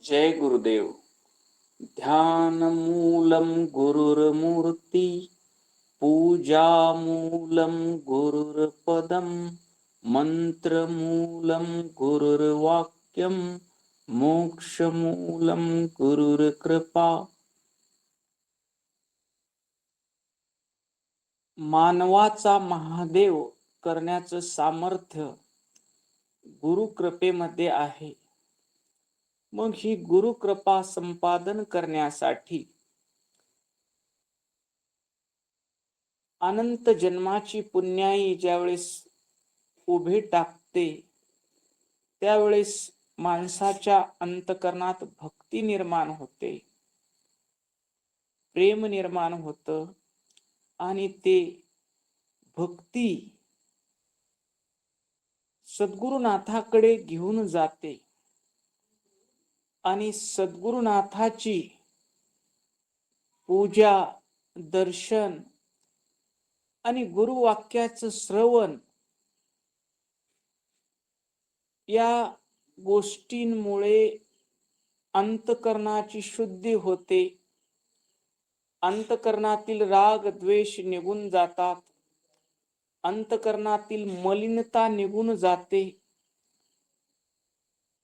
जय गुरुदेव. ध्यानमूलं गुरुर्मूर्ती, पूजामूलं गुरुर्पदं, मंत्रमूलं गुरुर्वाक्यं, मोक्षमूलं गुरुर्कृपा. मानवाचा महादेव करण्याचं सामर्थ्य गुरुकृपेमध्ये आहे. मग ही गुरुकृपा संपादन करण्यासाठी अनंत जन्माची पुण्याई ज्यावेळेस उभे टाकते, त्यावेळेस माणसाच्या अंतकरणात भक्ती निर्माण होते, प्रेम निर्माण होतं आणि ते भक्ती सद्गुरुनाथाकडे घेऊन जाते आणि सद्गुरुनाथाची पूजा, दर्शन आणि गुरुवाक्याचं श्रवण या गोष्टींमुळे अंतकरणाची शुद्धी होते. अंतकरणातील राग द्वेष निघून जातात. अंतकरणातील मलिनता निघून जाते.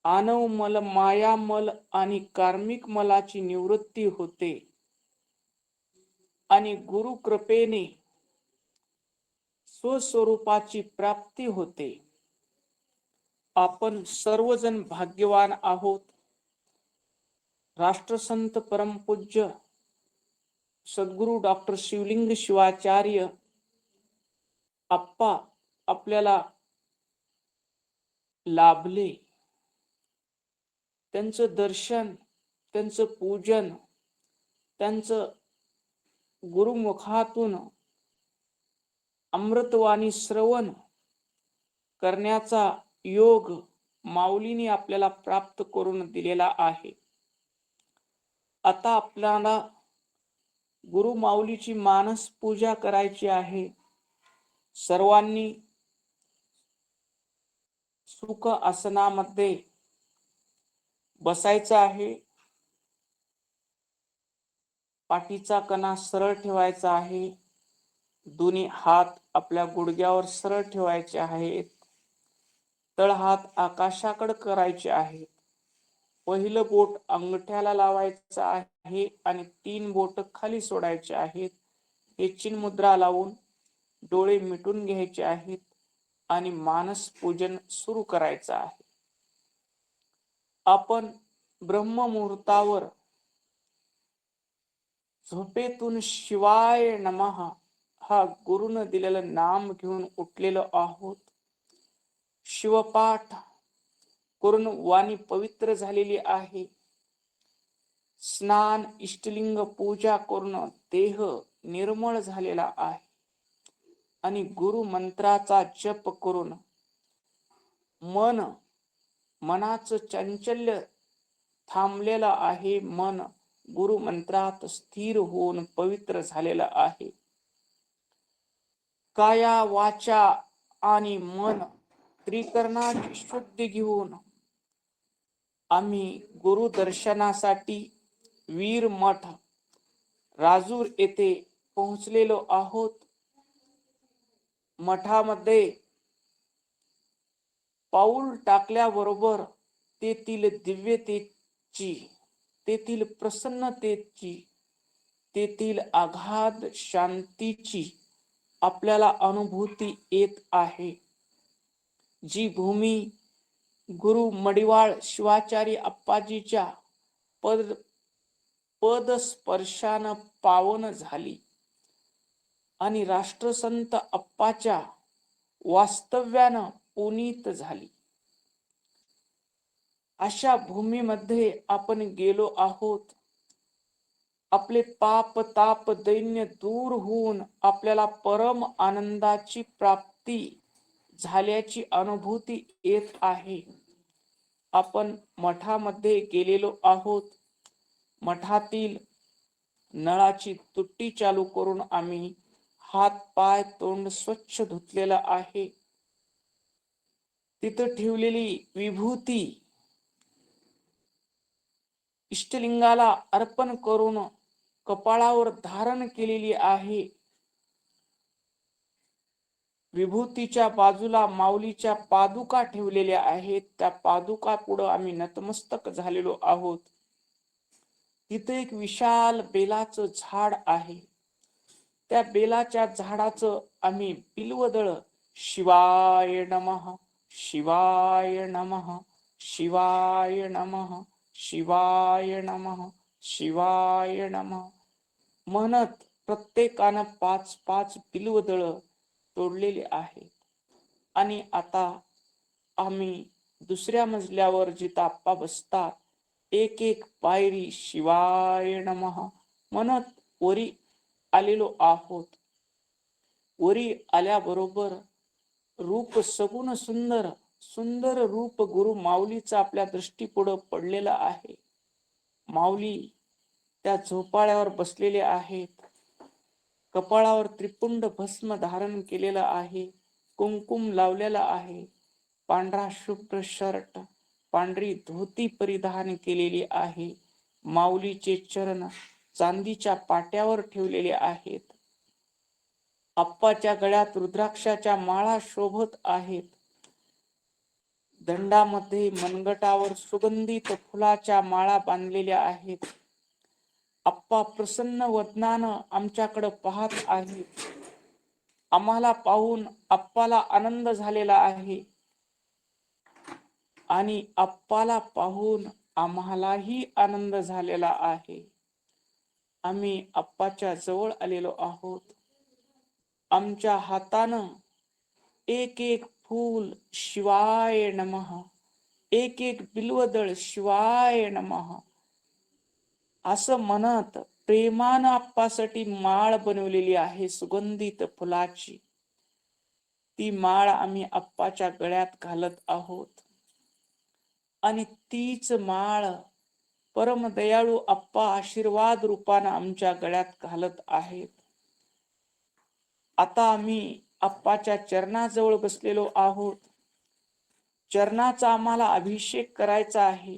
आनव मल, मायामल आणि कार्मिक मलाची निवृत्ती होते आणि गुरु कृपेने स्वस्वरूपाची प्राप्ती होते. आपण सर्वजण भाग्यवान आहोत. राष्ट्रसंत परमपूज्य सद्गुरु डॉक्टर शिवलिंग शिवाचार्य आप्पा आपल्याला लाभले. त्यांचं दर्शन, त्यांचं पूजन, त्यांचं गुरुमुखातून अमृतवाणी श्रवण करण्याचा योग माऊलीने आपल्याला प्राप्त करून दिलेला आहे. आता आपल्याला गुरु माऊलीची मानस पूजा करायची आहे. सर्वांनी सुख आसनामध्ये बसायचं आहे. पाठीचा कणा सरळ ठेवायचा आहे. दोन्ही हात आपल्या गुडघ्यावर सरळ ठेवायचे आहेत. तळहात आकाशाकडे करायचे आहेत. पहिलं बोट अंगठ्याला लावायचं आहे आणि 3 बोट खाली सोडायचे आहेत. हे चिन्मुद्रा लावून डोळे मिटून घ्यायचे आहेत आणि मानस पूजन सुरू करायचं आहे. आपण ब्रह्ममुहूर्तावर झोपेतून शिवाय नमः हा गुरुनं दिलेलं नाम घेऊन उठलेलो आहोत. शिवपाठ करून वाणी पवित्र झालेली आहे. स्नान, इष्टलिंग पूजा करून देह निर्मळ झालेला आहे आणि गुरु मंत्राचा जप करून मनाचं चांचल्य थांबलेलं आहे. मन गुरु मंत्रात स्थिर होऊन पवित्र झालेलं आहे. काया, वाचा आणि मन त्रिकरणाची शुद्धी घेऊन आम्ही गुरु दर्शनासाठी वीर मठ राजूर येथे पोहोचलेलो आहोत. मठामध्ये पाऊल टाकल्याबरोबर तेथील दिव्यतेची, तेथील प्रसन्नतेची, तेथील अगाध शांतीची आपल्याला अनुभूती येत आहे. जी भूमी गुरु मडिवाळ शिवाचार्य अप्पाजीच्या पद स्पर्शानं पावन झाली आणि राष्ट्रसंत अप्पाच्या वास्तव्यानं पुनीत झाली, अशा भूमीमध्ये आपण गेलो आहोत. आपले पाप ताप दैन्य दूर होऊन आपल्याला परम आनंदाची प्राप्ती झाल्याची अनुभूती येत आहे. आपण मठामध्ये गेलेलो आहोत. मठातील नळाची तुट्टी चालू करून आम्ही हात पाय तोंड स्वच्छ धुतलेलं आहे. तिथं ठेवलेली विभूती इष्टलिंगाला अर्पण करून कपाळावर धारण केलेली आहे. विभूतीच्या बाजूला माऊलीच्या पादुका ठेवलेल्या आहेत. त्या पादुका पुढे आम्ही नतमस्तक झालेलो आहोत. तिथे एक विशाल बेलाचं झाड आहे. त्या बेलाच्या झाडाचं आम्ही बिल्वदळ शिवाय नमः, शिवाय नमः, शिवाय नमः, शिवाय नमः, शिवाय नमः म्हणत प्रत्येकानं 5-5 बिल्वदळ तोडलेली आहे. आणि आता आम्ही दुसऱ्या मजल्यावर जिथं आप्पा बसतात एक एक पायरी शिवाय नमः म्हणत वरी आलेलो आहोत. वरी आल्याबरोबर रूप सगुण सुंदर सुंदर रूप गुरु माऊलीचा आपल्या दृष्टीपुढं पडलेला आहे. माऊली त्या झोपाळ्यावर बसलेले आहेत. कपाळावर त्रिपुंड भस्म धारण केलेलं आहे. कुंकुम लावलेला आहे. पांढरा शुभ्र शर्ट, पांढरी धोती परिधान केलेली आहे. माऊलीचे चरण चांदीच्या पाट्यावर ठेवलेले आहेत. आप्पाच्या गळ्यात रुद्राक्षाच्या माळा शोभत आहेत. दंडामध्ये मनगटावर सुगंधित फुलाच्या माळा बांधलेल्या आहेत. आप्पा प्रसन्न वदनानं आमच्याकडे पाहत आहेत. आम्हाला पाहून आप्पाला आनंद झालेला आहे आणि आप्पाला पाहून आम्हालाही आनंद झालेला आहे. आम्ही आप्पाच्या जवळ आलेलो आहोत. आमच्या हातानं एक एक फूल शिवाय नमः, एक एक बिल्वदळ शिवाय नमः असं म्हणत प्रेमानं आप्पासाठी माळ बनवलेली आहे सुगंधित फुलाची. ती माळ आम्ही आप्पाच्या गळ्यात घालत आहोत आणि तीच माळ परम दयाळू आप्पा आशीर्वाद रूपानं आमच्या गळ्यात घालत आहेत. आता आम्ही आप्पाच्या चरणाजवळ बसलेलो आहोत. चरणाचा आम्हाला अभिषेक करायचा आहे.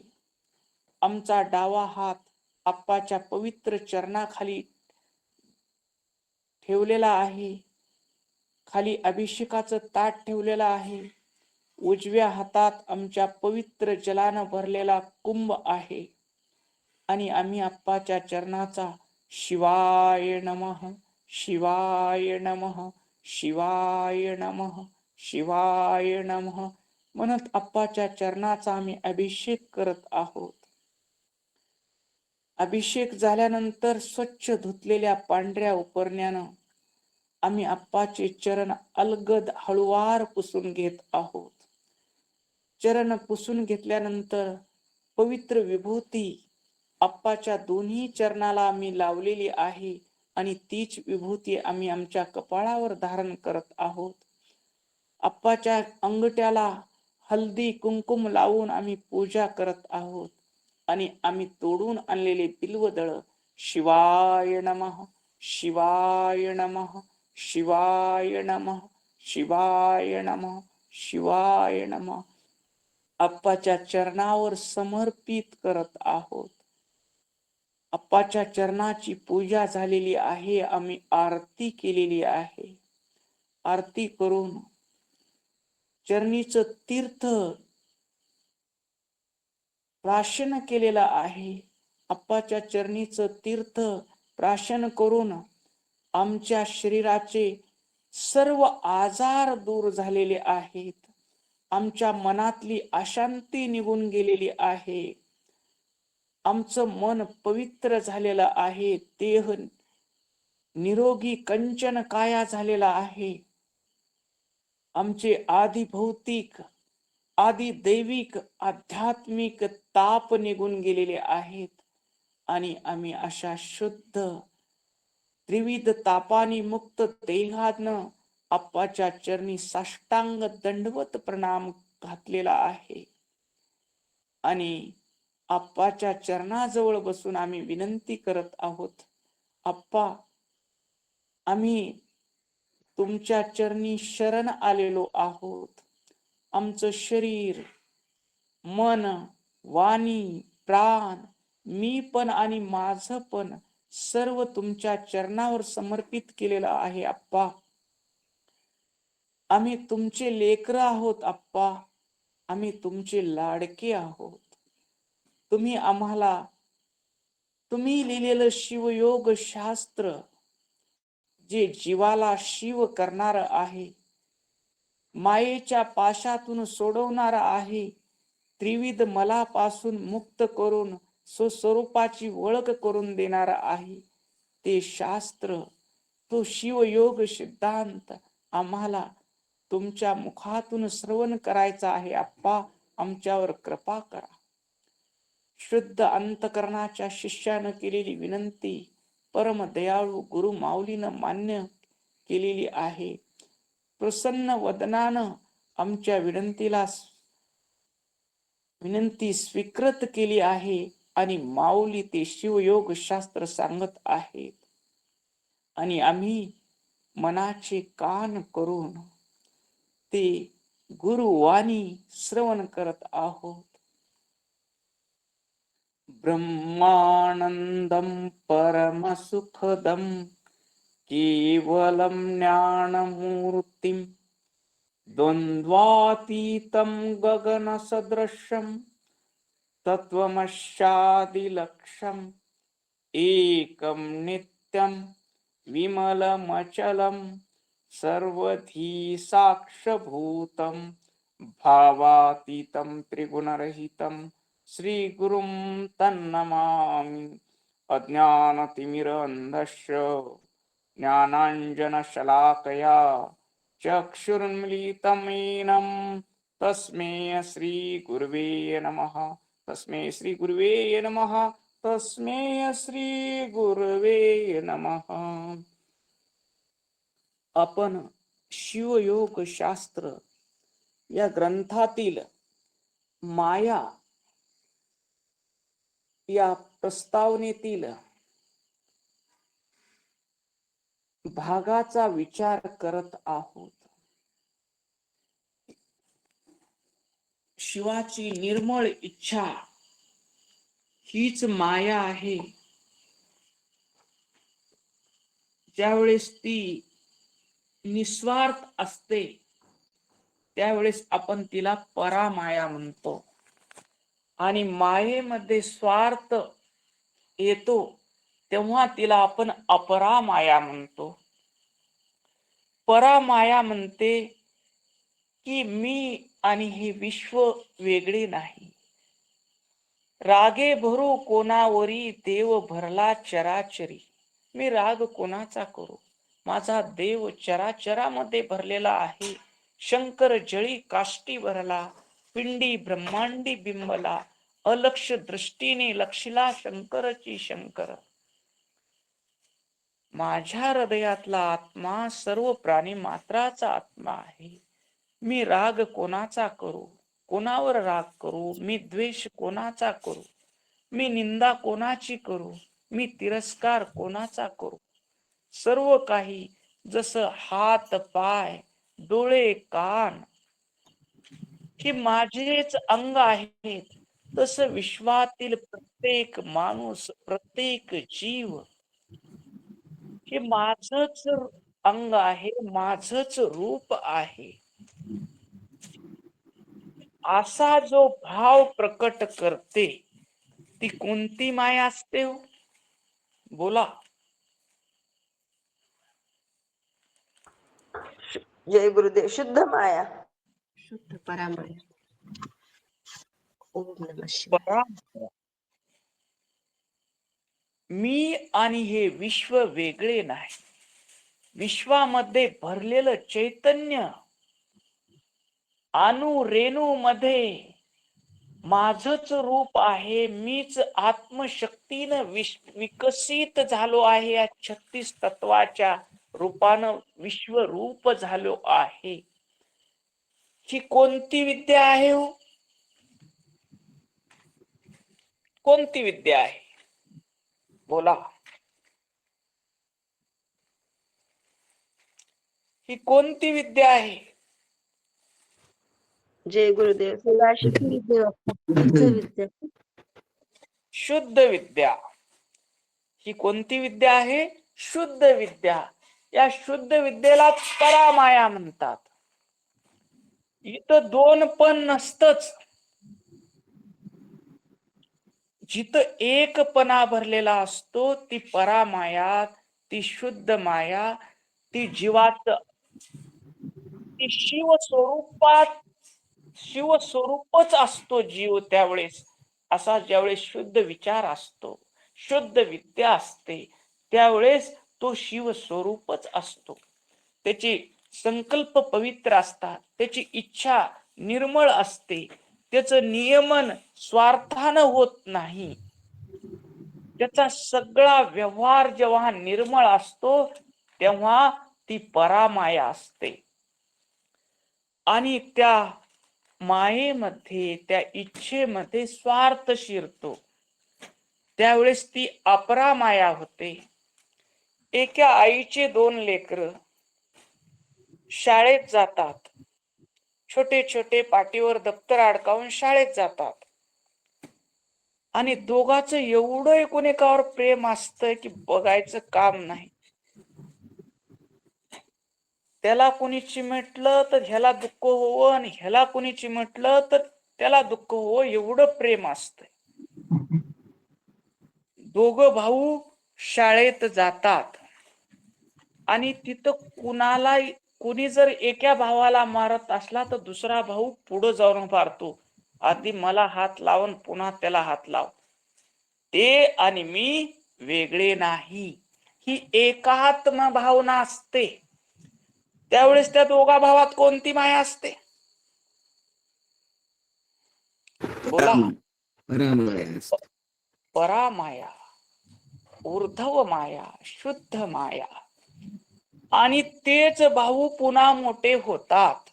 आमचा डावा हात आप्पाच्या पवित्र चरणाखाली ठेवलेला आहे. खाली अभिषेकाचं ताट ठेवलेलं आहे. उजव्या हातात आमच्या पवित्र जलानं भरलेला कुंभ आहे आणि आम्ही आप्पाच्या चरणाचा शिवाय नमः, शिवाय नमः, शिवाय नमः, शिवाय नमः म्हणत आप्पाच्या चरणाचा आम्ही अभिषेक करत आहोत. अभिषेक झाल्यानंतर स्वच्छ धुतलेल्या पांढऱ्या उपरण्यानं आम्ही आप्पाचे चरण अलगद हळुवार पुसून घेत आहोत. चरण पुसून घेतल्यानंतर पवित्र विभूती आप्पाच्या दोन्ही चरणाला आम्ही लावलेली आहे आणि तीच विभूती आम्ही आमच्या कपाळावर धारण करत आहोत. आप्पाच्या अंगठ्याला हल्दी कुंकुम लावून आम्ही पूजा करत आहोत आणि आम्ही तोडून आणलेले बिल्वदळ शिवाय नमः, शिवाय नमः, शिवाय नमः, शिवाय नमः, शिवाय नमः आप्पाच्या चरणावर समर्पित करत आहोत. आप्पाच्या चरणाची पूजा झालेली आहे. आम्ही आरती केलेली आहे. आरती करून चरणीचं तीर्थ प्राशन केलेलं आहे. आप्पाच्या चरणीचं तीर्थ प्राशन करून आमच्या शरीराचे सर्व आजार दूर झालेले आहेत. आमच्या मनातली अशांती निघून गेलेली आहे. आमचं मन पवित्र झालेलं आहे. देह निरोगी कंचन काया झालेला आहे. आमचे आधी भौतिक आधी दैविक आध्यात्मिक ताप निघून गेलेले आहेत आणि आम्ही अशा शुद्ध त्रिविध तापानी मुक्त देहानं आप्पाच्या चरणी साष्टांग दंडवत प्रणाम घातलेला आहे आणि आप्पाच्या चरणाजवळ बसून आम्ही विनंती करत आहोत. आप्पा, आम्ही तुमच्या चरणी शरण आलेलो आहोत. आमचं शरीर, मन, वाणी, प्राण मी पण आणि माझं पण सर्व तुमच्या चरणावर समर्पित केलेलं आहे अप्पा. आम्ही तुमचे लेकरं आहोत अप्पा. आम्ही तुमचे लाडके आहोत. तुम्ही आम्हाला तुम्ही लिहिलेलं शिवयोग शास्त्र जे जीवाला शिव करणार आहे, मायेच्या पाशातून सोडवणार आहे, त्रिविध मलापासून मुक्त करून स्वस्वरूपाची ओळख करून देणार आहे, ते शास्त्र, तो शिवयोग सिद्धांत आम्हाला तुमच्या मुखातून श्रवण करायचा आहे अप्पा. आमच्यावर कृपा करा. शुद्ध अंतकरणाच्या शिष्यानं केलेली विनंती परम दयाळू गुरु माऊलीनं मान्य केलेली आहे. प्रसन्न वदनानं आमच्या विनंती स्वीकृत केली आहे आणि माऊली ते शिवयोग शास्त्र सांगत आहेत आणि आम्ही मनाचे कान करून ते गुरुवाणी श्रवण करत आहोत. ब्रह्मानंदम परमसुखदम केवलम ज्ञानमूर्तिम द्वंद्वातीतं गगनसदृशं तत्त्वमस्यादिलक्ष्यम् एकं नित्यं विमलमचलं सर्वधी साक्षभूतं भावातीतं त्रिगुणरहितं श्रीगुरुं तन्नमामि. अज्ञानतिमिरन्धस्य ज्ञानाञ्जनशलाकया चक्षुरुन्मीलितं येन तस्मै श्री गुरुवे नमः. तस्मै श्री गुरुवे नमः. तस्मै श्री गुरुवे नमः. आपण शिवयोग शास्त्र या ग्रंथातील माया या प्रस्तावनेतील भागाचा विचार करत आहोत. शिवाची निर्मळ इच्छा हीच माया आहे. ज्यावेळेस ती निस्वार्थ असते त्यावेळेस आपण तिला परामाया म्हणतो आणि मायेमध्ये स्वार्थ येतो तेव्हा तिला आपण अपरामाया म्हणतो. परामाया म्हणते की मी आणि हे विश्व वेगळे नाही. रागे भरू कोणावरी देव भरला चराचरी. मी राग कोणाचा करू, माझा देव चराचरामध्ये भरलेला आहे. शंकर जळी काष्टी भरला, पिंडी ब्रह्मांडी बिंबला, अलक्ष दृष्टीने लक्षिला शंकरची शंकर. माझ्या हृदयातला आत्मा सर्व प्राणी मात्राचा आत्मा आहे. मी राग कोणाचा करू, कोणावर राग करू, मी द्वेष कोणाचा करू, मी निंदा कोणाची करू, मी तिरस्कार कोणाचा करू. सर्व काही जसं हात पाय डोळे कान हे माझेच अंग आहेत, तसं विश्वातील प्रत्येक माणूस प्रत्येक जीव हे माझच अंग आहे, माझच रूप आहे. असा जो भाव प्रकट करते ती कोणती माया असते हो? बोला. जय गुरुदेव. शुद्ध माया, शुद्ध परामाया. ओम नमः शिवाय. मी आणि हे विश्व वेगळे नाही. विश्वामध्ये भरलेलं चैतन्य अणु रेणू मध्ये माझच रूप आहे. मीच आत्मशक्तीनं विकसित झालो आहे. या 36 तत्वाच्या रूपानं विश्वरूप झालो आहे. ही कोणती विद्या आहे हो? कोणती विद्या आहे? बोला. ही कोणती विद्या आहे? जय गुरुदेव. सदाशिव विद्या. शुद्ध विद्या. ही कोणती विद्या आहे? शुद्ध विद्या. या शुद्ध विद्येला परामाया म्हणतात. इथं दोन पण नसतच. जिथं एकपणा भरलेला असतो ती परामाया, ती शुद्ध माया, ती जीवात, ती शिवस्वरूपच असतो जीव त्यावेळेस. असा ज्यावेळेस शुद्ध विचार असतो, शुद्ध विद्या असते, त्यावेळेस तो शिवस्वरूपच असतो. त्याचे संकल्प पवित्र असतात, त्याची इच्छा निर्मळ असते, त्याचं नियमन स्वार्थानं होत नाही. त्याचा सगळा व्यवहार जेव्हा निर्मळ असतो तेव्हा ती परामाया असते. आणि त्या मायेमध्ये, त्या इच्छेमध्ये स्वार्थ शिरतो, त्यावेळेस ती अपरामाया होते. एका आईचे दोन लेकर शाळेत जातात, छोटे छोटे पाठीवर दप्तर अडकावून शाळेत जातात. आणि दोघांचं एवढं एकूण एकावर प्रेम असतंय की बघायचं काम नाही. त्याला कोणी चिमटलं तर ह्याला दुःख होवं, आणि ह्याला कोणी चिमटलं तर त्याला दुःख होवं, एवढं प्रेम असतंय. दोघं भाऊ शाळेत जातात आणि तिथं कुणी जर एका भावाला मारत असला तर दुसरा भाऊ पुढे जाऊन मारतो. आधी मला हात लावून पुन्हा त्याला हात लाव. ते आणि मी वेगळे नाही, ही एकात्म भावना असते. त्यावेळेस त्या दोघा भावात कोणती माया असते? बोला. परामाया, ऊर्ध्व माया, शुद्ध माया. आणि तेच भाऊ पुन्हा मोठे होतात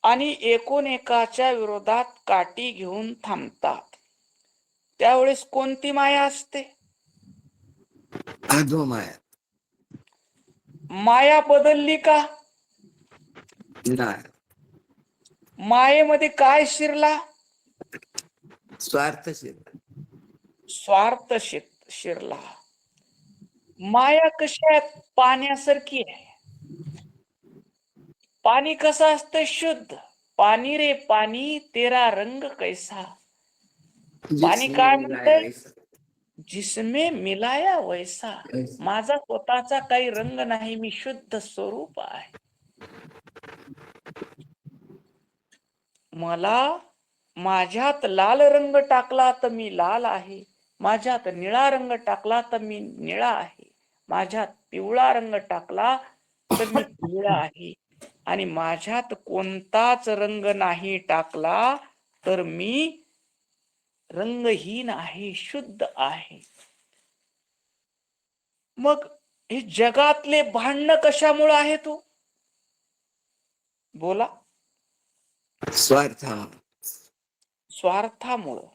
आणि एकूण एकाच्या विरोधात काठी घेऊन थांबतात. त्यावेळेस कोणती माया असते? अधो माया. माया बदलली का? नाही. मायेमध्ये काय शिरला? स्वार्थ शिरला. स्वार्थ शिरला. माया कशी आहे? पाण्यासारखी आहे. पाणी कसं असतं? शुद्ध. पाणी रे पाणी तेरा रंग कैसा. पाणी काय म्हणतंय? जिसमे मिलाया वैसा. माझा स्वतःचा काही रंग नाही, मी शुद्ध स्वरूप आहे. मला माझ्यात लाल रंग टाकला तर मी लाल आहे, माझ्यात निळा रंग टाकला तर मी निळा आहे, माझ्यात पिवळा रंग टाकला तर मी पिवळा आहे, आणि माझ्यात कोणताच रंग नाही टाकला तर मी रंगहीन आहे, शुद्ध आहे. मग हे जगातले भांडण कशामुळे आहे? तू बोला. स्वार्थामुळं.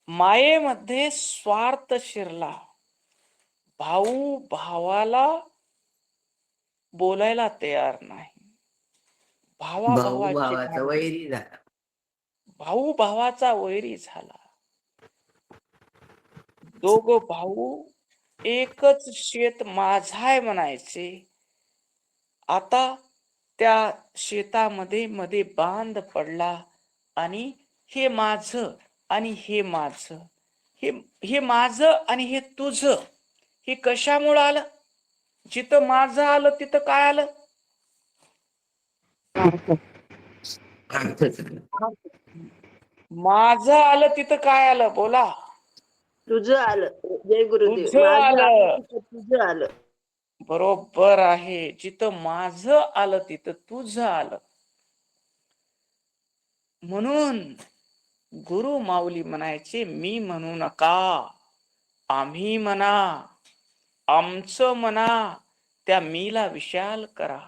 मायेमध्ये स्वार्थ शिरला. भाऊ भावाला बोलायला तयार नाही. भाऊ भावाचा वैरी झाला. भाऊ भावाचा वैरी झाला. दोघं भाऊ एकच शेत माझं आहे म्हणायचे. आता त्या शेतामध्ये मध्ये बांध पडला आणि हे माझं आणि हे माझं, हे माझं आणि हे तुझं, हे कशामुळे आलं? जिथं माझं आलं तिथं काय आलं? माझं आलं तिथं काय आलं? बोला. तुझं आलं. जय गुरुदेव. तुझं माझं आलं. आलं तिथं तुझं आलं. बरोबर आहे. जिथं माझं आलं तिथं तुझं आलं. म्हणून गुरु माऊली म्हणायचे, मी म्हणू नका, आम्ही म्हणा, आमचं म्हणा, त्या मीला विशाल करा.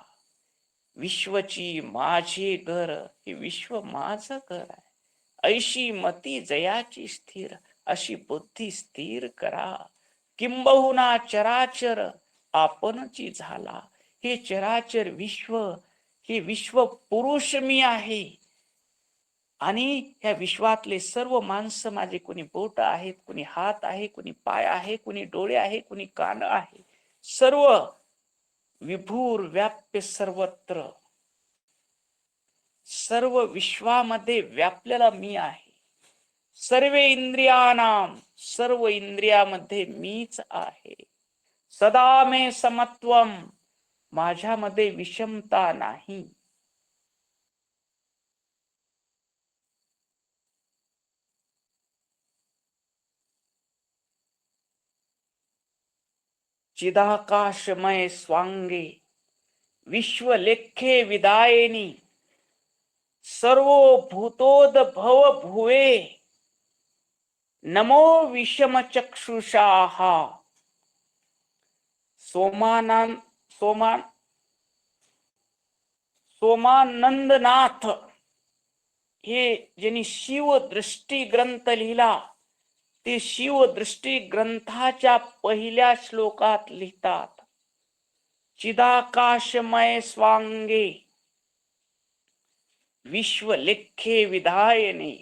विश्वची माझे घर, हे विश्व माझं घर आहे. ऐशी मती जयाची स्थिर, अशी बुद्धी स्थिर करा. किंबहुना चराचर आपणची झाला. हे चराचर विश्व, हे विश्व पुरुष मी आहे. आणि ह्या विश्वातले सर्व माणसं माझे, कोणी बोट आहेत, कोणी हात आहे, कोणी पाय आहे, कोणी डोळे आहे, कोणी कान आहे, सर्व विभूर व्याप्य सर्वत्र, सर्व विश्वामध्ये व्यापलेला मी आहे. सर्वे इंद्रियानाम, सर्व इंद्रियामध्ये मीच आहे. सदा मे समत्वम, माझ्यामध्ये विषमता नाही. चिदाकाशमय स्वांगे विश्वलेखे विदायिनी, सर्वो भूतोद्भव भुवे, नमो विषम चक्षुषाः. सोमानंदनाथ हे ज्यांनी शिवदृष्टी ग्रंथ लिहिला, ते शिवदृष्टी ग्रंथाच्या पहिल्या श्लोकात लिहितात, चिदाकाशमय स्वांगे विश्वलेखे विधायने.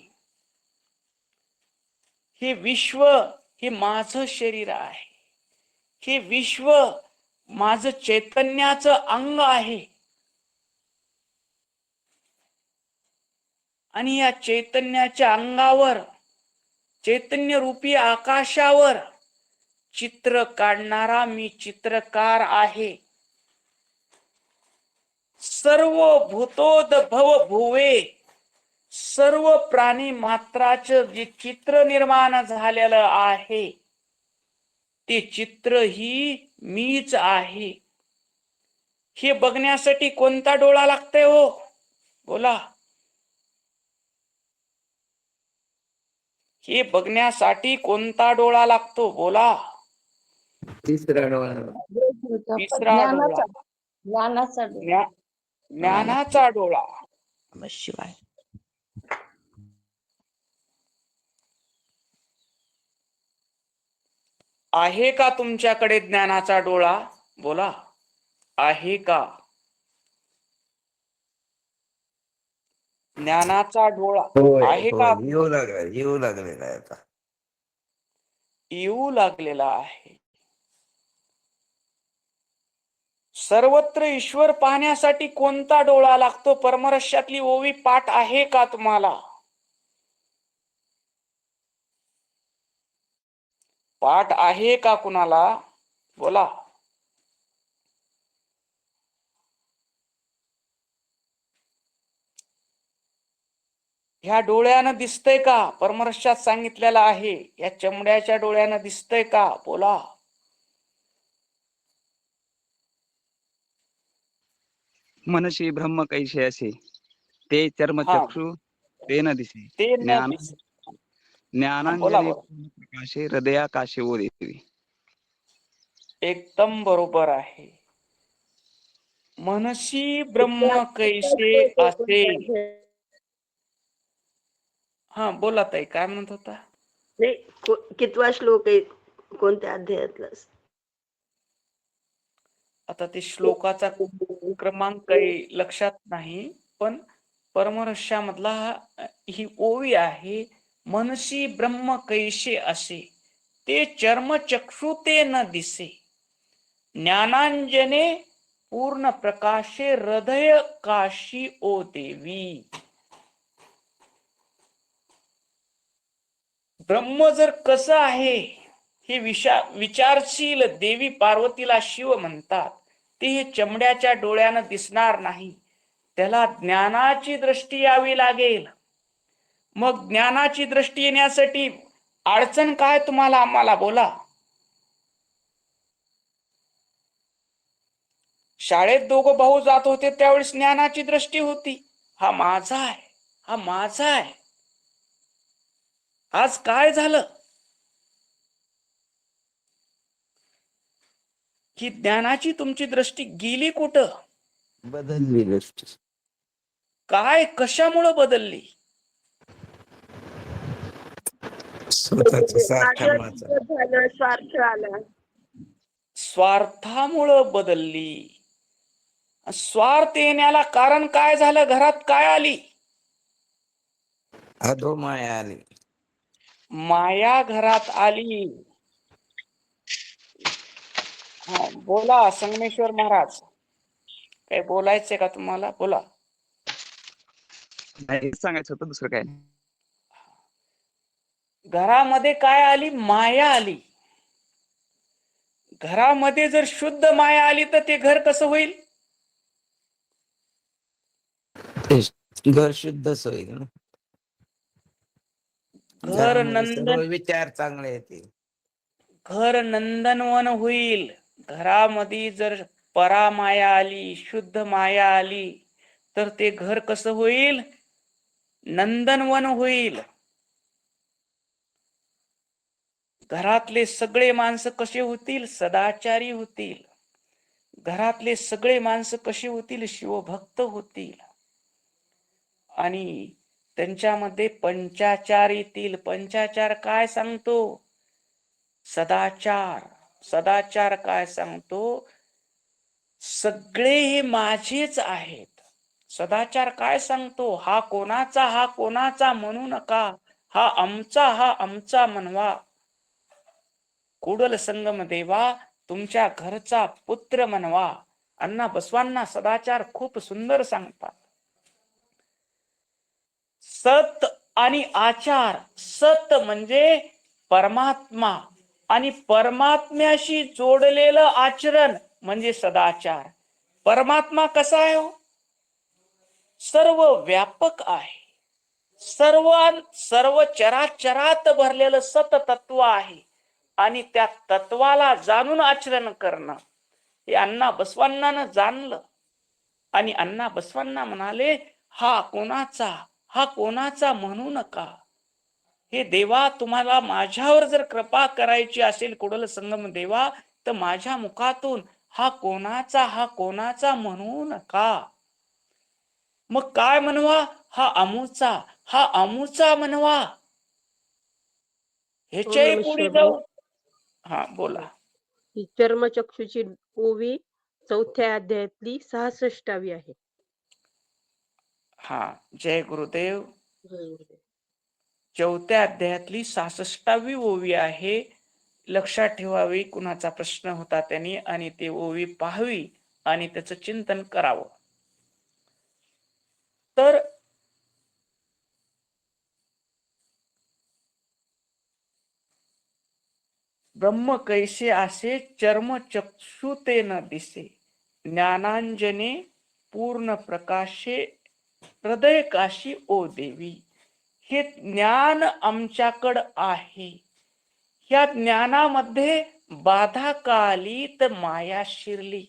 हे विश्व हे माझं शरीर आहे. हे विश्व माझं चैतन्याचं अंग आहे. आणि या चैतन्याच्या अंगावर, चैतन्य रूपी आकाशावर चित्र काढणारा मी चित्रकार आहे. सर्व भूतोद्भव भुवे, सर्व प्राणी मात्राचं जे चित्र निर्माण झालेलं आहे, ते चित्र ही मीच आहे. हे बघण्यासाठी कोणता डोळा लागतोय हो? बोला. हे बघण्यासाठी कोणता डोळा लागतो? बोला. तिसरा डोळा. तिसरा डोळा, ज्ञानाचा डोळा. ज्ञानाचा डोळा. शिवाय आहे का तुमच्याकडे ज्ञानाचा डोळा? बोला, आहे का? ज्ञानाचा डोळा आहे का? येऊ लागलेला आहे आता. येऊ लागलेला आहे. सर्वत्र ईश्वर पाहण्यासाठी कोणता डोळा लागतो? परमरश्यातली ओवी पाठ आहे का तुम्हाला? पाठ आहे का कुणाला? बोला. ह्या डोळ्यानं दिसतंय का? परमरश्यात सांगितलेलं आहे, या चमड्याच्या डोळ्यानं दिसतंय का? बोला. मनशी ब्रह्म कैसे असे, ते चर्मचक्षु ते न दिसे, ते न दिसे. बोला, ज्ञानांजने बोला. प्रकाशे हृदयाकाशे ओ देवी. एकदम बरोबर आहे. मनसी ब्रह्म कैसे असे. हा बोला ताई, काय म्हणत होता? नाही, कितवा श्लोक आहे, कोणत्या अध्यायातला? आता ते श्लोकाचा क्रमांक काही लक्षात नाही, पण परमरश्यामधला ही ओवी आहे, मनसी ब्रह्म कैसे असे, ते चर्मचक्षु ते न दिसे, ज्ञानांजने पूर्ण प्रकाशे हृदय काशी ओ देवी. ब्रह्म जर कसं आहे हे विचारशील देवी पार्वतीला शिव म्हणतात. ते हे चमड्याच्या डोळ्यानं दिसणार नाही, त्याला ज्ञानाची दृष्टी यावी लागेल. मग ज्ञानाची दृष्टी येण्यासाठी अडचण काय तुम्हाला आम्हाला? बोला. शाळेत दोघं भाऊ जात होते त्यावेळेस ज्ञानाची दृष्टी होती, हा माझा आहे, हा माझा आहे. आज काय झालं की ज्ञानाची तुमची दृष्टी गेली कुठं? बदलली दृष्टी. काय, कशामुळे बदलली? स्वतःच सार्थाचा. झालं, स्वार्थ आला. स्वार्थामुळं बदलली. स्वार्थ येण्याला कारण काय झालं? घरात काय आली? अधो माया आली. माया घरात आली. हा बोला संगमेश्वर महाराज, काय बोलायचंय का तुम्हाला? बोला. नाही सांगायचं होतं, दुसरं काय. घरामध्ये काय आली? माया आली. घरामध्ये जर शुद्ध माया आली तर ते घर कसं होईल? घर शुद्धच होईल ना. घर घरामध्ये सर्व नंदन, विचार चांगले येतील. घर नंदनवन होईल. घरामध्ये जर परामाया आली, शुद्ध माया आली तर ते घर कसं होईल? नंदनवन होईल. घरातले सगळे माणसं कसे होतील? सदाचारी होतील. घरातले सगळे माणसं कशी होतील? शिवभक्त होतील. आणि त्यांच्यामध्ये पंचाचार येतील. पंचाचार काय सांगतो? सदाचार. सदाचार काय सांगतो? सगळे हे माझेच आहेत. सदाचार काय सांगतो? हा कोणाचा, हा कोणाचा म्हणू नका, हा आमचा म्हणवा. कुडल संगम देवा, तुमच्या घरचा पुत्र म्हणवा. अण्णा बसवांना सदाचार खूप सुंदर सांगतात. सत आणि आचार. सत म्हणजे परमात्मा आणि परमात्म्याशी जोडलेलं आचरण म्हणजे सदाचार. परमात्मा कसा आहे हो? सर्व व्यापक आहे. सर्व चराचरात भरलेलं सत तत्व आहे आणि त्या तत्वाला जाणून आचरण करणं हे अण्णा बसवांना जाणलं. आणि अण्णा बसवांना म्हणाले, हा कोणाचा, हा कोणाचा म्हणू नका. हे देवा, तुम्हाला माझ्यावर जर कृपा करायची असेल कुडल संगम देवा, तर माझ्या मुखातून हा कोणाचा म्हणू नका. मग काय म्हणवा? हा अमुचा म्हणवा. ह्याच्याही पुढे जाऊ. हा बोला. ही चर्मचक्षुची ओवी 4थ्या अध्यायातली 66वी आहे. हा जय गुरुदेव. 4थ्या अध्यायातली 66वी ओवी आहे. लक्षात ठेवावी. कुणाचा प्रश्न होता त्यांनी, आणि ते ओवी पाहावी आणि त्याचं चिंतन करावं. तर ब्रह्म कैसे आसे, चर्म चक्षु ते न दिसे. ज्ञानांजने पूर्ण प्रकाशे, हृदय काशी ओ देवी. हे ज्ञान आमच्याकडं आहे. या ज्ञानामध्ये बाधा का आली तर माया शिरली.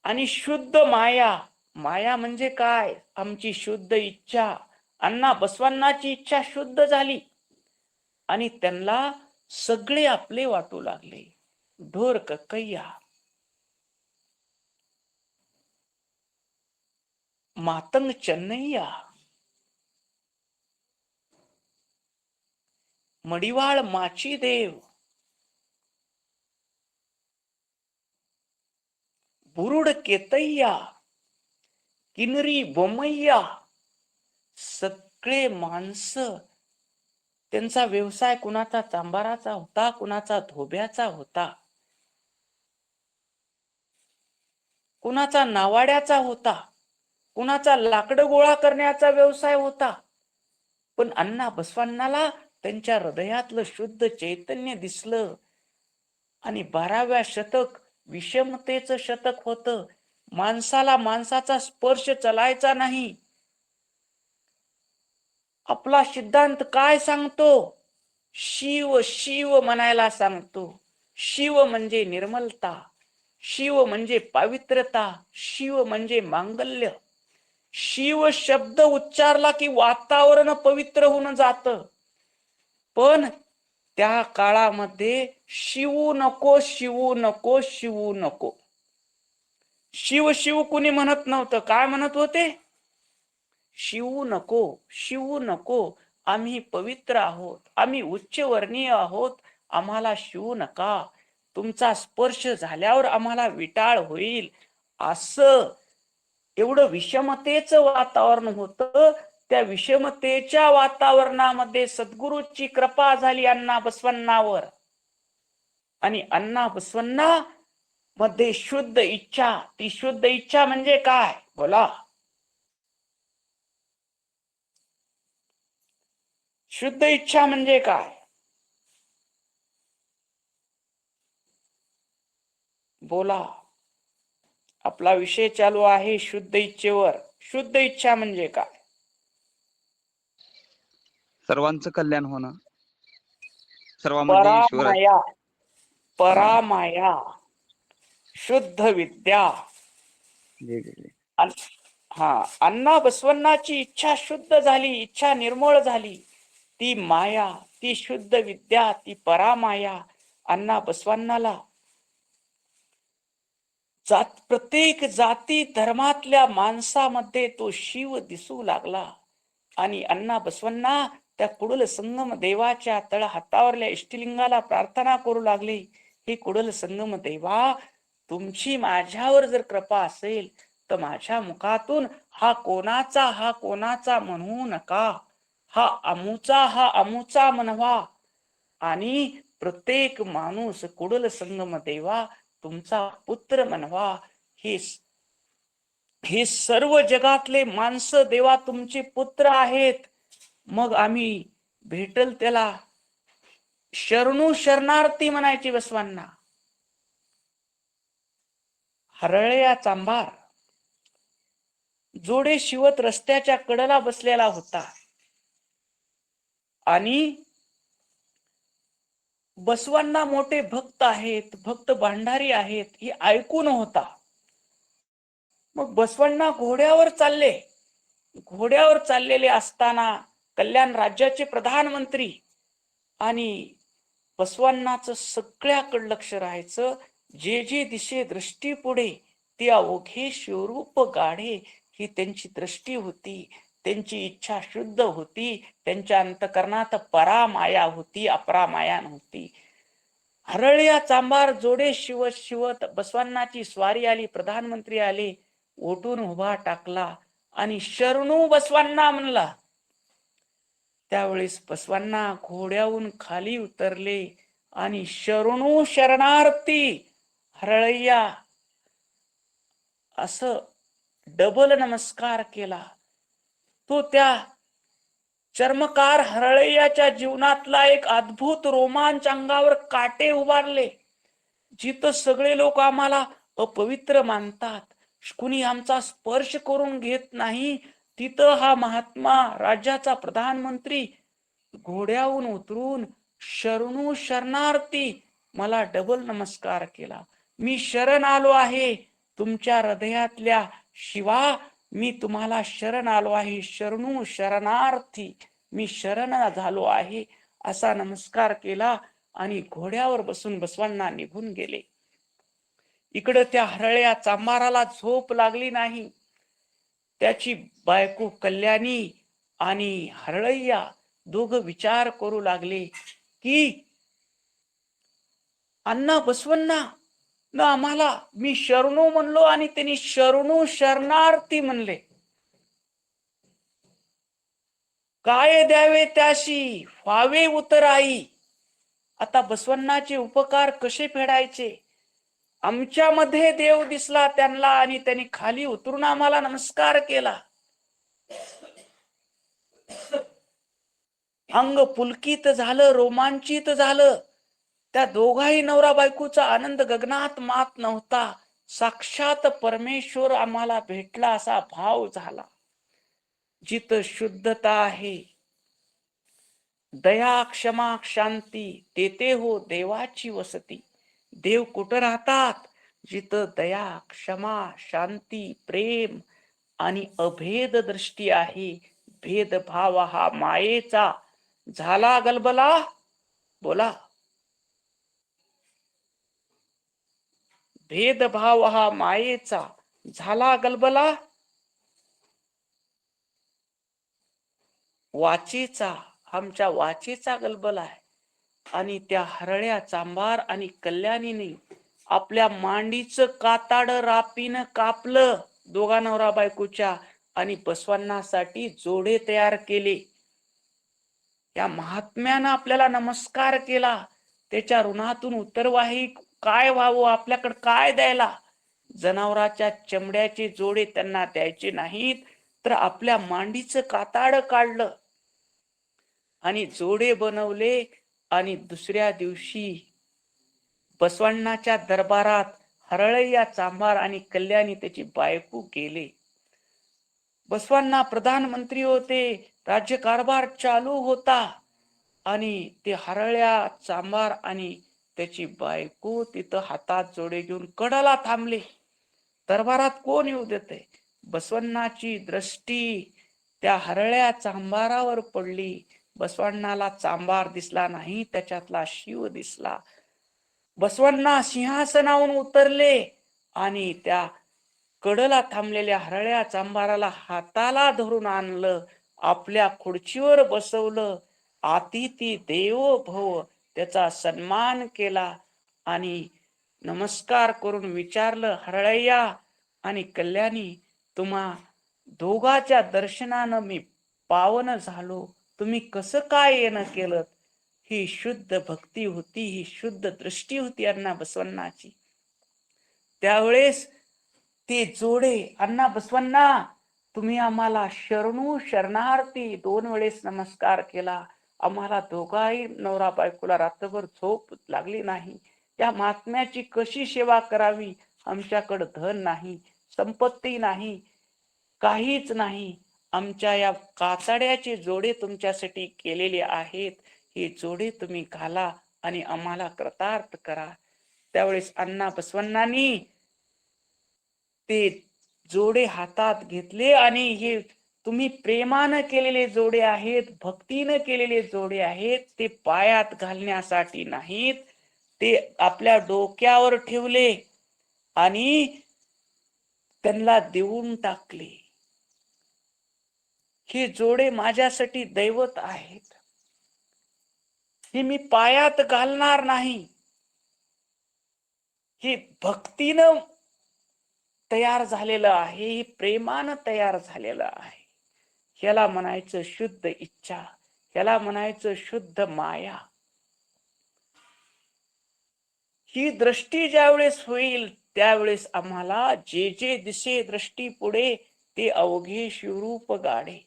आणि शुद्ध माया, माया म्हणजे काय? आमची शुद्ध इच्छा. अण्णा बसवांनाची इच्छा शुद्ध झाली आणि त्यांना सगळे आपले वाटू लागले. ढोर कक्कैया, मातंग चन्नैया, मडिवाळ माची देव, बुरुड केतैया, किनरी बोमैया, सगळे माणसं. त्यांचा व्यवसाय कुणाचा चांबाराचा होता, कुणाचा धोब्याचा होता, कुणाचा नावाड्याचा होता, कुणाचा लाकडं गोळा करण्याचा व्यवसाय होता. पण अण्णा बसवांनाला त्यांच्या हृदयातलं शुद्ध चैतन्य दिसलं. आणि 12व्या शतक विषमतेचं शतक होतं. माणसाला माणसाचा स्पर्श चलायचा नाही. आपला सिद्धांत काय सांगतो? शिव शिव म्हणायला सांगतो. शिव म्हणजे निर्मलता, शिव म्हणजे पवित्रता, शिव म्हणजे मांगल्य. शिव शब्द उच्चारला की वातावरण पवित्र होऊन जातं. पण त्या काळामध्ये शिवू नको, शिवू नको, शिवू नको. शिव शिव कुणी म्हणत नव्हतं. काय म्हणत होते? शिवू नको, शिवू नको. आम्ही पवित्र आहोत, आम्ही उच्चवर्णीय आहोत, आम्हाला शिवू नका. तुमचा स्पर्श झाल्यावर आम्हाला विटाळ होईल. असं एवढं विषमतेचं वातावरण होतं. त्या विषमतेच्या वातावरणामध्ये सद्गुरूची कृपा झाली अण्णा बसवण्णावर, आणि अण्णा बसवण्णा मध्ये शुद्ध इच्छा. ती शुद्ध इच्छा म्हणजे काय? बोला. शुद्ध इच्छा म्हणजे काय? बोला. आपला विषय चालू आहे शुद्ध इच्छेवर. शुद्ध इच्छा म्हणजे काय? सर्वांचं कल्याण होणं, सर्वांमध्ये ईश्वर. परामाया. परामाया, शुद्ध विद्या. हा, अण्णा बसवण्णाची इच्छा शुद्ध झाली, इच्छा निर्मळ झाली. ती माया, ती शुद्ध विद्या, ती परामाया अण्णा बसवण्णाला प्रत्येक जाती धर्मातल्या माणसामध्ये तो शिव दिसू लागला. आणि अण्णा बसवण्णा त्या कुडल संगम देवाच्या तळ हातावरल्या इष्टलिंगाला प्रार्थना करू लागले, हे कुडल संगम देवा, तुमची माझ्यावर जर कृपा असेल तर माझ्या मुखातून हा कोणाचा म्हणू नका. हा अमुचा म्हणवा. आणि प्रत्येक माणूस कुडल संगम देवा तुमचा पुत्र म्हणवा. हे सर्व जगातले माणसं देवा तुमचे पुत्र आहेत. मग आम्ही भेटल त्याला शरणू शरणार्थी म्हणायची बसवांना. हरळ्या चांभार जोडे शिवत रस्त्याच्या कडेला बसलेला होता आणि बसवांना मोठे भक्त आहेत, भक्त भांडारी आहेत, हे ऐकून होता. मग बसवांना घोड्यावर चाललेले असताना कल्याण राज्याचे प्रधानमंत्री आणि बसवांनाच सगळ्याकडे लक्ष राहायचं. जे जे दिशे दृष्टी पुढे ते अवघे शिवरूप गाढे, ही त्यांची दृष्टी होती. त्यांची इच्छा शुद्ध होती. त्यांच्या अंतकरणात परामाया होती, अपरामाया नव्हती. हरळ्या चांभार जोडे शिवत बसवांनाची स्वारी आली. प्रधानमंत्री आले, ओटून उभा टाकला आणि शरणू बसवांना म्हणला. त्यावेळेस बसवांना घोड्याहून खाली उतरले आणि शरणू शरणार्थी हरळय्या असं डबल नमस्कार केला. तो त्या चर्मकार हरळय्याच्या जीवनातला एक अद्भुत रोमांच, अंगावर काटे उभारले. जिथं सगळे लोक आम्हाला अपवित्र मानतात, कुणी आमचा स्पर्श करून घेत नाही, तिथं हा महात्मा राज्याचा प्रधानमंत्री घोड्याहून उतरून शरणू शरणार्थी मला डबल नमस्कार केला. मी शरण आलो आहे तुमच्या हृदयातल्या शिवा, मी तुम्हाला शरण आलो आहे. शरणू शरणार्थी, मी शरण झालो आहे, असा नमस्कार केला आणि घोड्यावर बसून बसवांना निघून गेले. इकडं त्या हरळ्या चांभाराला झोप लागली नाही. त्याची बायको कल्याणी आणि हरळय्या दोघं विचार करू लागले की अण्णा बसवण्णा न आम्हाला, मी शरणू म्हणलो आणि त्यांनी शरणू शरणार्थी म्हणले, काय द्यावे त्याशी व्हावे उतराई. आता बसवण्णाचे उपकार कसे फेडायचे? आमच्यामध्ये देव दिसला त्यांना आणि त्यांनी खाली उतरून आम्हाला नमस्कार केला. अंग पुलकित झालं, रोमांचित झालं. त्या दोघाही नवरा बायकोचा आनंद गगनात मात नव्हता. साक्षात परमेश्वर आम्हाला भेटला असा भाव झाला. जिथं शुद्धता आहे, दया क्षमा शांती, तेथे हो देवाची वसती. देव कुठं राहतात? जिथं दया क्षमा शांती प्रेम आणि अभेद दृष्टी आहे. भेदभाव हा मायेचा झाला गलबला. बोला. भेदभाव हा मायेचा झाला गलबला. वाचेचा, आमच्या वाचेचा गलबला आहे. आणि त्या हरळ्या चांभार आणि कल्याणीने आपल्या मांडीचं काताड रापीनं कापलं दोघा नवरा बायकोच्या आणि बसवण्णासाठी जोडे तयार केले. या महात्म्यानं आपल्याला नमस्कार केला. त्याच्या ऋणातून उत्तरवाही काय व्हावं, आपल्याकडे काय द्यायला. जनावराच्या चमड्याचे जोडे त्यांना द्यायचे नाहीत, तर आपल्या मांडीचं काताड काढलं आणि जोडे बनवले. आणि दुसऱ्या दिवशी बसवण्णाच्या दरबारात हरळय्या चांभार आणि कल्याणी त्याची बायको गेले. बसवण्णा प्रधानमंत्री होते, राज्यकारभार चालू होता आणि ते हरळ्या चांभार आणि त्याची बायको तिथं हातात जोडे घेऊन कडाला थांबले. दरबारात कोण येऊ देते. बसवण्णाची दृष्टी त्या हरळ्या चांभारावर पडली. बसवण्णाला चांभार दिसला नाही, त्याच्यातला शिव दिसला. बसवण्णा सिंहासनावरून उतरले आणि त्या कडला थांबलेल्या हरळ्या चांभाराला हाताला धरून आणलं, आपल्या खुर्चीवर बसवलं. अतिथी देवो भव, त्याचा सन्मान केला आणि नमस्कार करून विचारलं, हरळय्या आणि कल्याणी, तुम्हा दोघाच्या दर्शनानं मी पावन झालो. तुम्ही कसं काय येणं केलं. ही शुद्ध भक्ती होती, ही शुद्ध दृष्टी होती अण्णा बसवण्णाची. त्यावेळेस ते जोडे, अण्णा बसवण्णा तुम्ही आम्हाला शरणू शरणार्थी 2 वेळेस नमस्कार केला. आम्हाला दोघाही नवरा बायकोला रात्रभर झोप लागली नाही. या महात्म्याची कशी सेवा करावी. आमच्याकडे धन नाही, संपत्ती नाही, काहीच नाही. आमच्या या कातड्याचे जोडे तुमच्यासाठी केलेले आहेत. हे जोडे तुम्ही घाला आणि आम्हाला कृतार्थ करा. त्यावेळेस अण्णा बसवण्णांनी ते जोडे हातात घेतले आणि हे तुम्ही प्रेमानं केलेले जोडे आहेत, भक्तीनं केलेले जोडे आहेत. ते पायात घालण्यासाठी नाहीत, ते आपल्या डोक्यावर ठेवले आणि त्यांना देऊन टाकले. हे जोडे माझ्यासाठी दैवत आहेत. हे मी पायात घालणार नाही. हे भक्तीनं तयार झालेलं आहे, हे प्रेमानं तयार झालेलं आहे. ह्याला म्हणायचं शुद्ध इच्छा, ह्याला म्हणायचं शुद्ध माया. ही दृष्टी ज्यावेळेस होईल त्यावेळेस आम्हाला जे जे दिसे दृष्टी पुढे ते अवघे शिवरूप गाढे.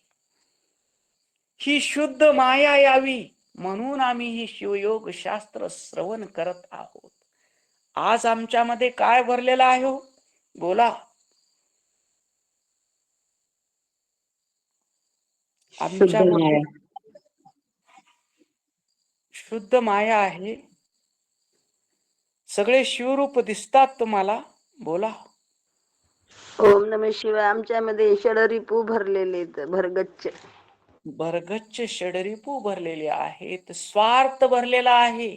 ही शुद्ध माया यावी म्हणून आम्ही ही शिवयोग शास्त्र श्रवण करत आहोत. आज आमच्यामध्ये काय भरलेला आहे हो? बोला. आमच्यामध्ये शुद्ध माया आहे. सगळे शिवरूप दिसतात तुम्हाला. बोला. ओम नमः शिवाय. आमच्यामध्ये षडरिपू भरलेले आहेत, भरगच्च. भरगच्च षडरिपू भरलेले आहेत, स्वार्थ भरलेला आहे.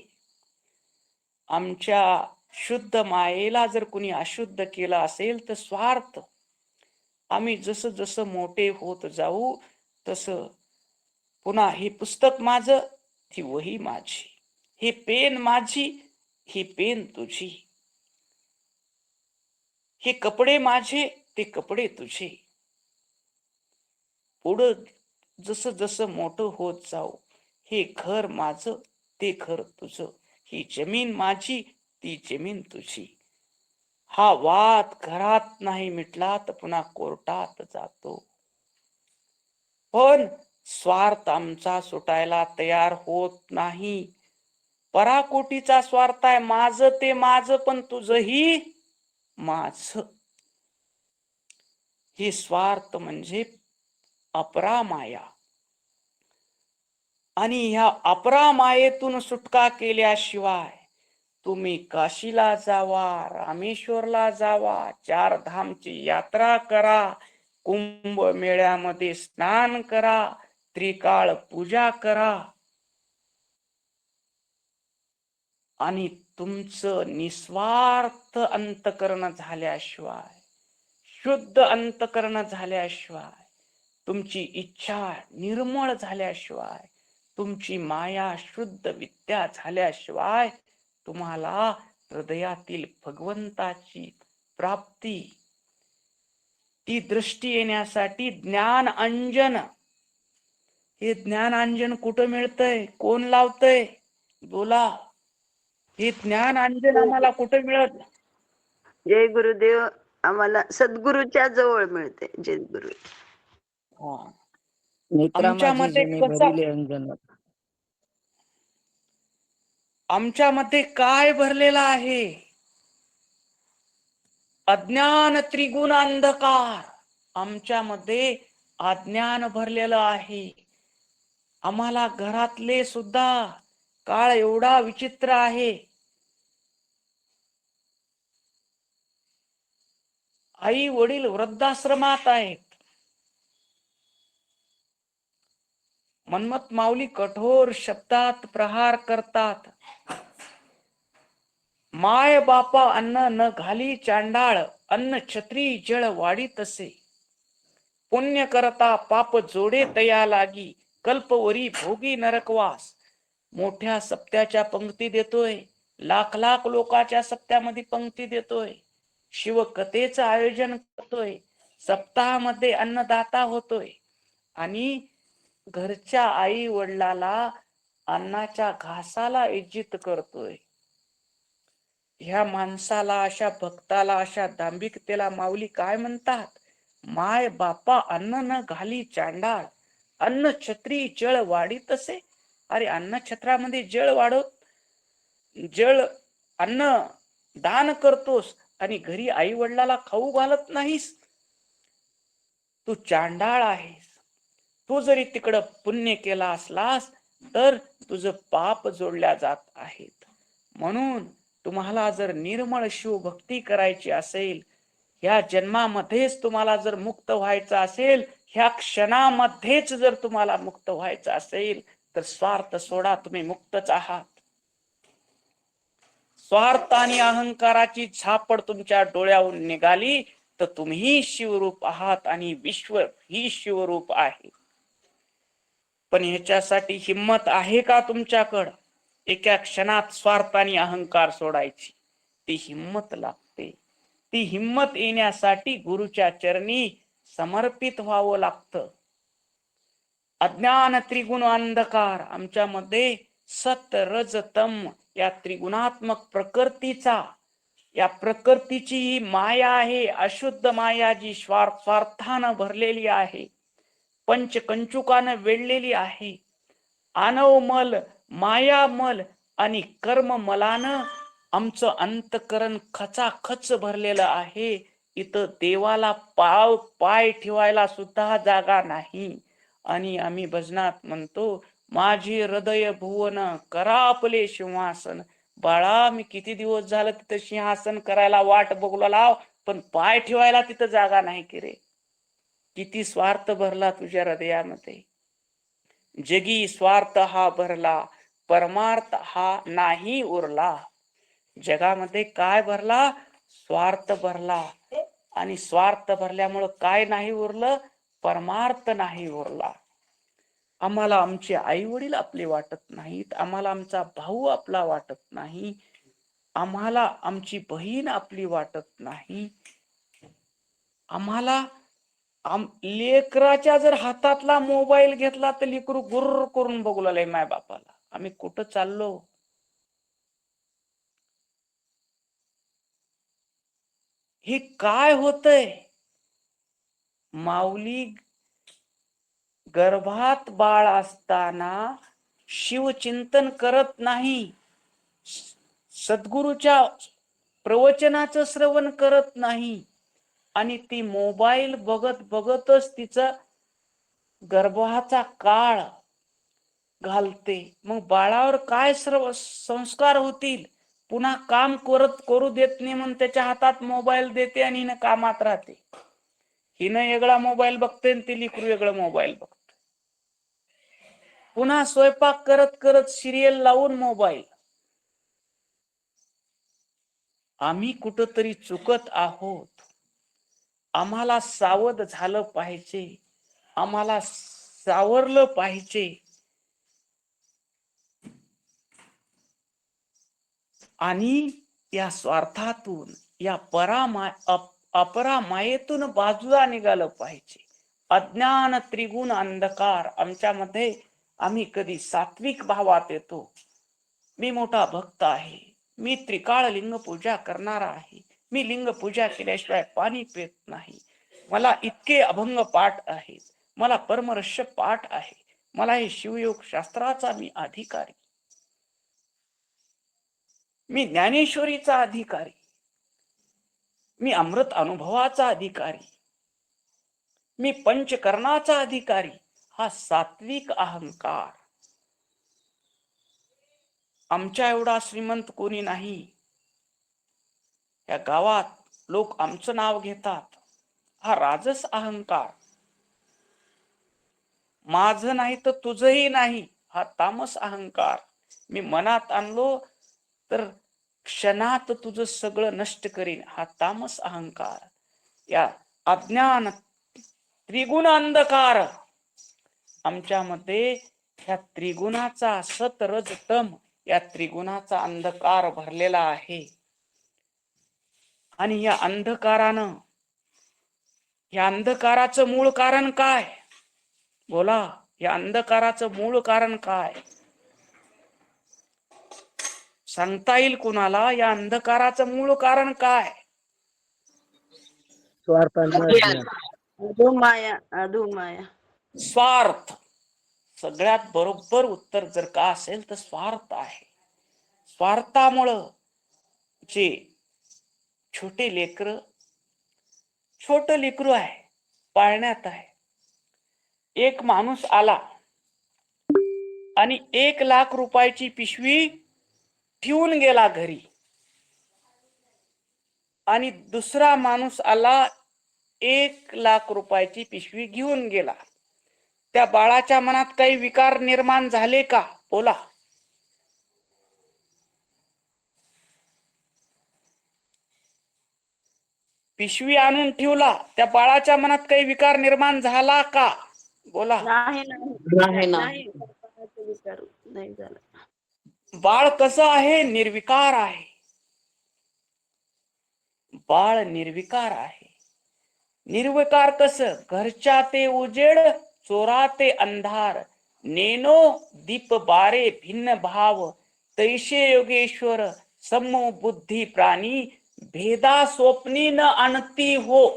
आमच्या शुद्ध मायेला जर कुणी अशुद्ध केलं असेल तर स्वार्थ. आम्ही जसं जसं मोठे होत जाऊ तसं पुन्हा हे पुस्तक माझं, ती वही माझी, हे पेन माझी, ही पेन तुझी, हे कपडे माझे, ते कपडे तुझे. पुढं जसं जसं मोठं होत जाऊ, हे घर माझं, ते घर तुझं, ही जमीन माझी, ती जमीन तुझी. हा वाद घरात नाही मिटला तर पुन्हा कोर्टात जातो. पण स्वार्थ आमचा सुटायला तयार होत नाही. पराकोटीचा स्वार्थ आहे. माझं ते माझं, पण तुझंही माझं. हे स्वार्थ म्हणजे अपरामाया. आणि ह्या अपरामायेतून सुटका केल्याशिवाय तुम्ही काशीला जावा, रामेश्वरला जावा, 4 धामची यात्रा करा, कुंभ मेळ्यामध्ये स्नान करा, त्रिकाळ पूजा करा आणि तुमचं निस्वार्थ अंतकरण झाल्याशिवाय, शुद्ध अंतकरण झाल्याशिवाय, तुमची इच्छा निर्मळ झाल्याशिवाय, तुमची माया शुद्ध विद्या झाल्याशिवाय तुम्हाला हृदयातील भगवंताची प्राप्ती ती दृष्टी येण्यासाठी ज्ञान अंजन, हे ज्ञान अंजन कुठं मिळतंय, कोण लावतंय, बोला. हे ज्ञान अंजन आम्हाला कुठं मिळत? जय गुरुदेव. आम्हाला सद्गुरूच्या जवळ मिळते. जय गुरु. हा. नेत्रा आमच्या माझी मध्ये जेणे कसा, भरिले अंजन. आमच्यामध्ये काय भरलेला आहे? अज्ञान त्रिगुण अंधकार. आमच्यामध्ये अज्ञान भरलेलं आहे. आम्हाला घरातले सुद्धा, काळ एवढा विचित्र आहे. आई वडील वृद्धाश्रमात आहेत. मन्मथ माऊली कठोर शब्दात प्रहार करतात. माय बापा अन्न न घाली चांडाळ, अन्न छत्री जळ वाढीत असे. पुण्य करता पाप जोडे तया लागी, कल्पवरी भोगी नरकवास. मोठ्या सप्त्याच्या पंक्ती देतोय, लाख लाख लोकांच्या सप्त्यामध्ये पंक्ती देतोय, शिवकथेचं आयोजन करतोय, सप्ताहामध्ये अन्नदाता होतोय आणि घरच्या आई वडिलाला अन्नाच्या घासाला इज्जित करतोय. ह्या माणसाला, अशा भक्ताला, अशा दांभिकतेला माऊली काय म्हणतात? माय बापा अन्न न घाली चांडाळ, अन्न छत्री जळ वाढीत असे. अरे अन्न छत्रामध्ये जळ वाढव, जळ अन्न दान करतोस आणि घरी आई वडिलाला खाऊ घालत नाहीस, तू चांडाळ आहेस. तू जरी तिकडं पुण्य केला असलास तर तुझं पाप जोडल्या जात आहेत. म्हणून तुम्हाला जर निर्मळ शिवभक्ती करायची असेल, या जन्मामध्येच तुम्हाला जर मुक्त व्हायचं असेल, ह्या क्षणामध्येच जर तुम्हाला मुक्त व्हायचं असेल, तर स्वार्थ सोडा, तुम्ही मुक्तच आहात. स्वार्थ आणि अहंकाराची झापड तुमच्या डोळ्यावरून निघाली तर तुम्ही शिवरूप आहात आणि विश्व ही शिवरूप आहे. पण ह्याच्यासाठी हिम्मत आहे का तुमच्याकडं? एका क्षणात स्वार्थ आणि अहंकार सोडायची ती हिम्मत लागते. ती हिम्मत येण्यासाठी गुरुच्या चरणी समर्पित व्हावं लागतं. अज्ञान त्रिगुण अंधकार, आमच्यामध्ये सत रज तम या त्रिगुणात्मक प्रकृतीचा, या प्रकृतीची ही माया आहे, अशुद्ध माया, जी स्वार्थानं भरलेली आहे, पंचकंचुकानं वेढलेली आहे. आनवमल, मायामल आणि कर्ममलानं आमचं अंतकरण खचाखच भरलेलं आहे. इथं देवाला पाय ठेवायला सुद्धा जागा नाही. आणि आम्ही भजनात म्हणतो, माझी हृदय भुवन करा आपले सिंहासन. बाळा, मी किती दिवस झालं तिथं सिंहासन करायला वाट बघू लाव, पण पाय ठेवायला तिथं जागा नाही की रे. किती स्वार्थ भरला तुझ्या हृदयामध्ये. जगी स्वार्थ हा भरला, परमार्थ हा नाही उरला. जगामध्ये काय भरला? स्वार्थ भरला. आणि स्वार्थ भरल्यामुळं काय नाही उरलं? परमार्थ नाही उरला. आम्हाला आमचे आई वडील आपले वाटत नाहीत, आम्हाला आमचा भाऊ आपला वाटत नाही, आम्हाला आमची बहीण आपली वाटत नाही. आम्हाला लेकराच्या जर हातातला मोबाईल घेतला तर लेकरू गुर्र करून बघू लागलंय माय बापाला, आम्ही कुठं चाललो? हे काय होतंय? माऊली गर्भात बाळ असताना शिवचिंतन करत नाही, सद्गुरूच्या प्रवचनाचं श्रवण करत नाही आणि ती मोबाईल बघत बघतच तिचा गर्भाचा काळ घालते. मग बाळावर काय संस्कार होतील? पुन्हा काम करू देत नाही म्हणून त्याच्या हातात मोबाईल देते आणि हिनं कामात राहते. हिनं वेगळा मोबाईल बघते आणि ती लेकरू वेगळं मोबाईल बघते. पुन्हा स्वयंपाक करत करत सिरियल लावून मोबाईल. आम्ही कुठंतरी चुकत आहोत. आम्हाला सावध झालं पाहिजे, आम्हाला सावरलं पाहिजे. आणि या स्वार्थातून, या अपरा मायेतून बाजूला निघालं पाहिजे. अज्ञान त्रिगुण अंधकार आमच्यामध्ये आम्ही कधी सात्विक भावात येतो. मी मोठा भक्त आहे, मी त्रिकाळ लिंग पूजा करणारा आहे, मी लिंग पूजा केल्याशिवाय पाणी पित नाही, मला इतके अभंग पाठ आहेत, मला परमर्श पाठ आहे, मला हे शिवयोग शास्त्राचा मी अधिकारी, मी ज्ञानेश्वरीचा अधिकारी, मी अमृत अनुभवाचा अधिकारी, मी पंचकर्णाचा अधिकारी. हा सात्विक अहंकार. आमच्या एवढा श्रीमंत कोणी नाही. या गावात लोक आमचं नाव घेतात. हा राजस अहंकार. माझं नाही तर तुझंही नाही, हा तामस अहंकार. मी मनात आणलो तर क्षणात तुझं सगळं नष्ट करीन, हा तामस अहंकार. या अज्ञान त्रिगुण अंधकार आमच्यामध्ये या त्रिगुणाचा सत रज तम या त्रिगुणाचा अंधकार भरलेला आहे. आणि या अंधकारानं, या अंधकाराचं मूळ कारण काय? बोला, या अंधकाराचं मूळ कारण काय सांगता येईल कुणाला? या अंधकाराचं मूळ कारण काय? अधोमाया, अधोमाया. स्वार्थ. सगळ्यात बरोबर उत्तर जर का असेल तर स्वार्थ आहे. स्वार्थामुळं जे छोटे लेकर, छोट लेकरू आहे, पाळण्यात आहे, एक माणूस आला आणि 1,00,000 रुपयाची पिशवी ठेवून गेला घरी, आणि दुसरा माणूस आला 1,00,000 रुपयाची पिशवी घेऊन गेला. त्या बाळाच्या मनात काही विकार निर्माण झाले का? बोला. पिशवी आणून ठेवला, त्या बाळाच्या मनात काही विकार निर्माण झाला का? बोला. नाही नाही नाही नाही झालं. बाळ कसं आहे? निर्विकार आहे. बाळ निर्विकार आहे. निर्विकार कसं? घरच्या ते उजेड, चोरा ते अंधार, नेनो दीप बारे भिन्न भाव, तैशे योगेश्वर समबुद्धी प्राणी, भेदा स्वप्नी न आणती हो.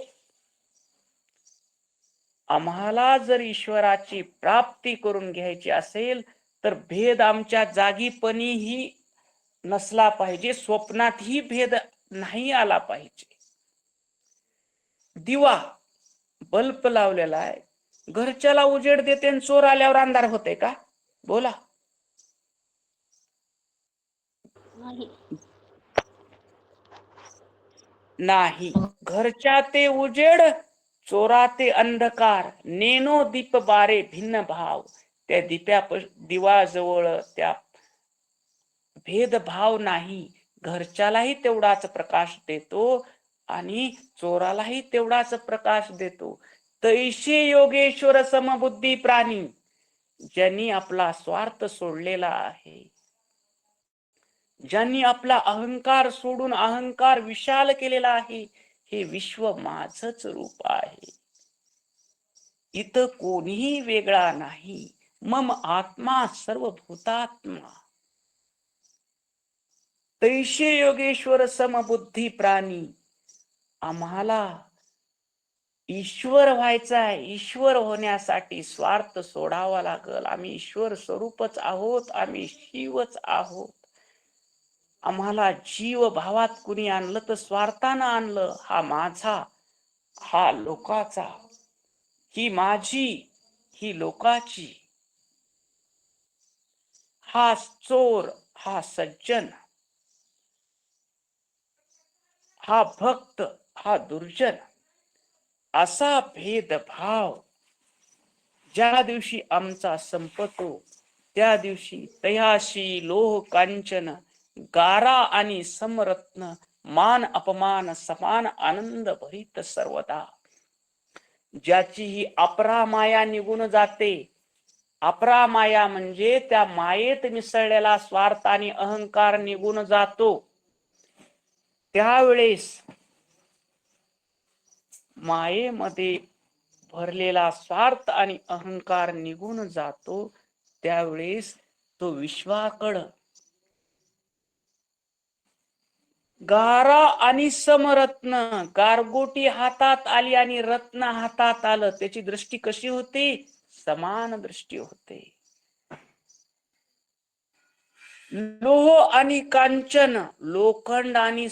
आम्हाला जर ईश्वराची प्राप्ती करून घ्यायची असेल तर भेद आमच्या जागीपणीही नसला पाहिजे, स्वप्नातही भेद नाही आला पाहिजे. दिवा बल्ब लावलेला आहे, घरच्याला उजेड देते आणि चोर आल्यावर अंधार होते का? बोला. नाही. घरच्या ते उजेड, चोरा ते अंधकार, नेनो दीप बारे भिन्न भाव. त्या दिवाजवळ त्या भेदभाव नाही. घरच्यालाही तेवढाच प्रकाश देतो आणि चोरालाही तेवढाच प्रकाश देतो. तैशे योगेश्वर समबुद्धी प्राणी. ज्यांनी आपला स्वार्थ सोडलेला आहे, ज्यांनी आपला अहंकार सोडून अहंकार विशाल केलेला आहे, हे विश्व माझच रूप आहे, इथं कोणीही वेगळा नाही. मम आत्मा सर्वभूतात्मा. तैशे योगेश्वर समबुद्धी प्राणी. आम्हाला ईश्वर व्हायचा आहे. ईश्वर होण्यासाठी स्वार्थ सोडावा लागल. आम्ही ईश्वर स्वरूपच आहोत, आम्ही शिवच आहोत. आम्हाला जीव भावात कुणी आणलं तर स्वार्थानं आणलं. हा माझा, हा लोकाचा, ही माझी, ही लोकाची. हा चोर, हा सज्जन, हा भक्त, हा दुर्जन. असा भेदभाव ज्या दिवशी आमचा संपतो त्या दिवशी तयाशी लोह कांचन, गारा आणि समरत्न, मान अपमान समान आनंद भरित सर्वदा. ज्याची ही अपरा माया निघून जाते. अपरा माया म्हणजे त्या मायेत मिसळलेला स्वार्थ आणि अहंकार निघून जातो. त्यावेळेस मायेमध्ये भरलेला स्वार्थ आणि अहंकार निघून जातो, त्यावेळेस तो विश्वाकड गारा आणि समरत्न, गारगोटी हातात आली आणि रत्न हातात आलं, त्याची दृष्टी कशी होती? समान दृष्टी होते. लोह आणि कांचन, लोखंड आणि